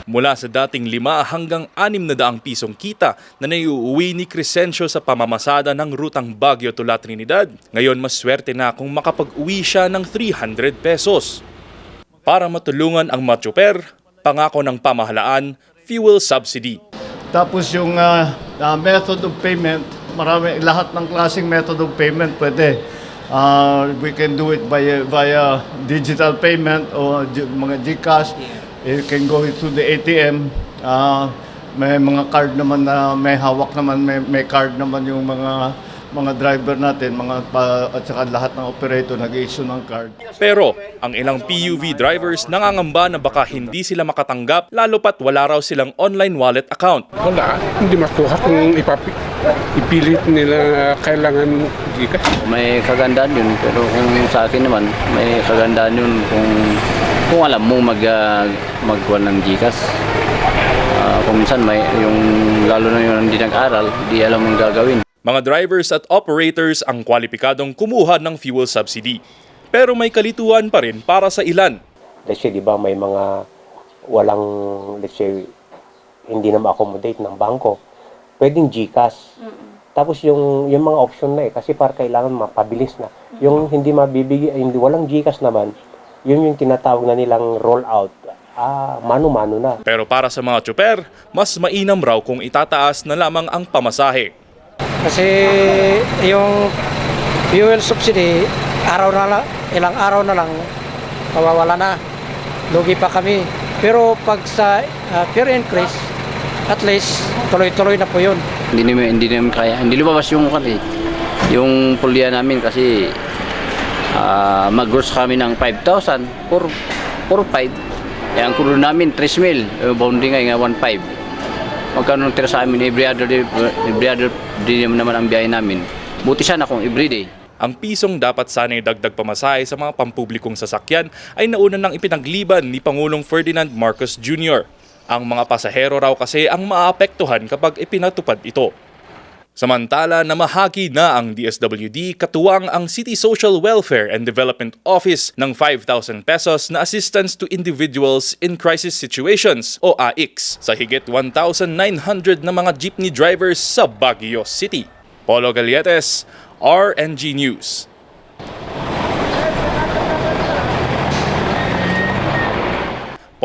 Mula sa dating 5 hanggang 600 pisong kita na naiuwi ni Crescencio sa pamamasada ng rutang Baguio to La Trinidad, ngayon mas swerte na kung makapag-uwi siya ng 300 pesos. Para matulungan ang mga tsuper, pangako ng pamahalaan, fuel subsidy. Tapos yung method of payment, lahat ng klaseng method of payment pwede. We can do it via digital payment o mga GCash. You can go to the ATM. May mga card naman na may hawak naman, may card naman yung mga driver natin, at saka lahat ng operator nag-issue ng card. Pero ang ilang PUV drivers nangangamba na baka hindi sila makatanggap lalo pat wala raw silang online wallet account. Wala, hindi makuha kung ipilit nila kailangan GCash. May kagandaan yun, pero kung sa akin naman, may kagandaan yun kung alam mo magkuha ng GCash. Kung minsan lalo na yung hindi nag-aral, di alam mong gagawin. Mga drivers at operators ang kwalipikadong kumuha ng fuel subsidy. Pero may kalituan pa rin para sa ilan. Let's say, di ba, may mga walang, let's say, hindi na ma-accommodate ng bangko. Pwedeng GCash. Tapos yung mga option na kasi para kailangan mapabilis na. Yung hindi walang GCash naman, yun yung tinatawag na nilang rollout. Mano-mano na. Pero para sa mga tsuper, mas mainam raw kung itataas na lamang ang pamasahe. Kasi yung fuel subsidy, ilang araw na lang, mawawala na. Lugi pa kami. Pero pag sa fare increase, at least tuloy-tuloy na po yun. Hindi naman kaya, hindi lumabas yung pulya namin kasi mag-gross kami ng 5,000 for 5. Ang kulo namin 3,000, bounding nga 1,500. Magkano tira sa amin every other day naman ang biyahe namin. Buti sana kung everyday. Ang pisong dapat sana'y dagdag pamasahe sa mga pampublikong sasakyan ay nauna nang ipinagliban ni Pangulong Ferdinand Marcos Jr. Ang mga pasahero raw kasi ang maapektuhan kapag ipinatupad ito. Samantala, namahagi na ang DSWD katuwang ang City Social Welfare and Development Office ng 5,000 pesos na assistance to individuals in crisis situations o AICS sa higit 1,900 na mga jeepney drivers sa Baguio City. Polo Galietes, RNG News.